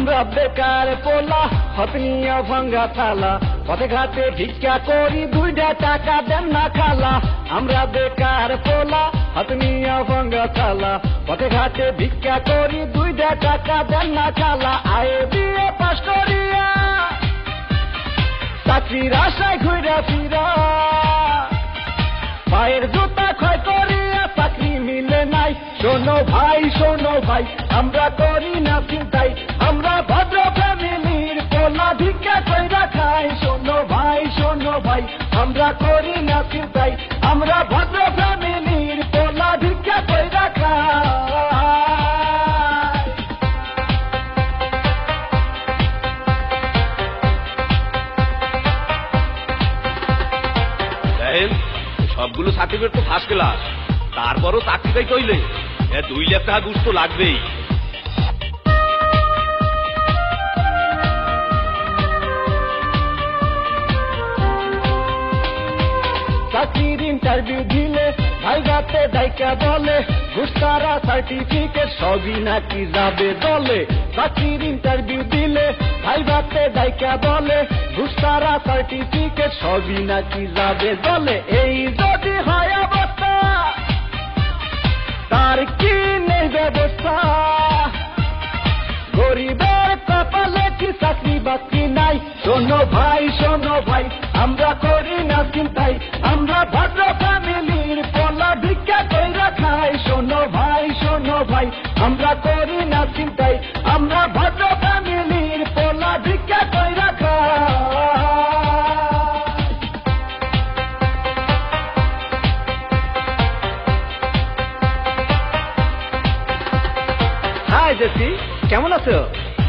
আমরা বেকার পোলা হতনিয়া ভাঙ্গা থালা পথে ঘাটে ভিক্ষা করি 2টা টাকা দেন না খালা আমরা বেকার পোলা হতনিয়া ভাঙ্গা থালা পথে ঘাটে ভিক্ষা করি 2টা টাকা দেন না খালা আয়ে বিয়ে পাস করিয়া চাকরির আশায় ঘুরে ফিরা পায়ের জুতা ক্ষয় করিয়া চাকরি মিলে নাই শোনো ভাই আমরা করি না চিন্তাই আমরা ভদ্র ফ্যামিলির পোলা ভিক্ষা কইরা খাই শোনো ভাই আমরা করি না চিন্তাই আমরা ভদ্র ফ্যামিলির পোলা ভিক্ষা কইরা খাই সবগুলো সার্টিফিকেট তো ফার্স্ট ক্লাস তারপরও চাকরিটাই কইলে 2 লাখ টাকা ঘুষ তো লাগবেই চাকরির ইন্টারভিউ দিলে ভাইগাতে দায়িকা বলে ঘুষ ছাড়া সার্টিফিকেট সবই নাকি যাবে দলে চাকরির ইন্টারভিউ দিলে ভাইগাতে দায়িকা বলে ঘুষ ছাড়া সার্টিফিকেট সবই নাকি যাবে দলে এই যদি হয় অবস্থা তার কি নেই ব্যবস্থা গরিবের কপালে কি চাকরি বাকরি নাই শোনো ভাই আমরা করি না চিন্তাই আমরা ভদ্র ফ্যামিলির পোলা ভিক্ষা কইরা খাই শোনো ভাই আমরা করি না চিন্তাই আমরা ভদ্র ফ্যামিলির পোলা ভিক্ষা কইরা খাই হাই জেসি কেমন আছো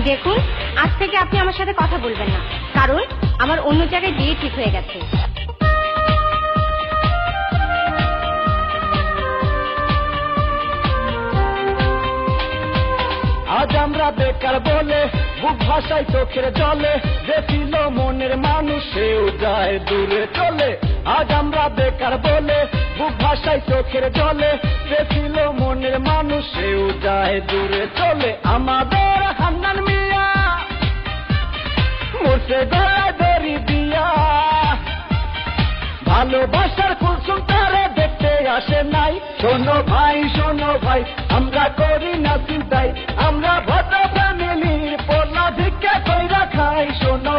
দেখুন আজ থেকে আপনি আমার সাথে কথা বলবেন না কারণ আমার অন্য জায়গায় বিয়ে ঠিক হয়ে গেছে আজ আমরা বেকার বলে বুক ভাষায় চোখের জলে যে ছিল মনের মানুষ সেও যায় দূরে চলে আজ আমরা বেকার বলে বুক ভাষায় চোখের জলে যে ছিল মনের মানুষ সেও যায় দূরে চলে আমাদের হান্নান মিয়া মরছে গলায় দড়ি দিয়া ভালোবাসার কুলসুম তারে দেখতে আসে নাই শোনো ভাই আমরা করি না চিন্তাই আমরা ভদ্র ফ্যামিলির পোলা ভিক্ষা কইরা খাই শোনো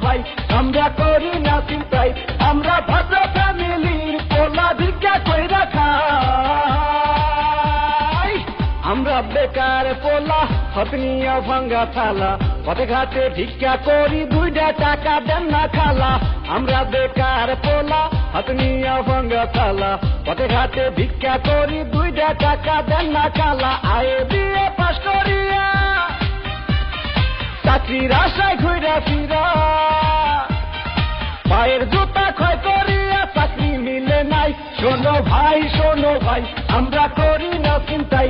ভাই আমরা করি না চিন্তাই আমরা ভদ্র ফ্যামিলির পোলা ভিক্ষা কইরা খাই আমরা বেকার পোলা হতনিয়া ভাঙ্গা থালা পথে ঘাটে ভিক্ষা করি 2টা টাকা দেন না খালা আমরা বেকার পোলা হতনিয়া ভাঙ্গা থালা পথে ঘাটে ভিক্ষা করি 2টা টাকা দেন না খালা আয়ে বিয়ে পাস করিয়া চাকরির আশায় ঘুরে ফিরা পায়ের জুতা ক্ষয় করিয়া চাকরি মিলে নাই শোনো ভাই আমরা করি না চিন্তাই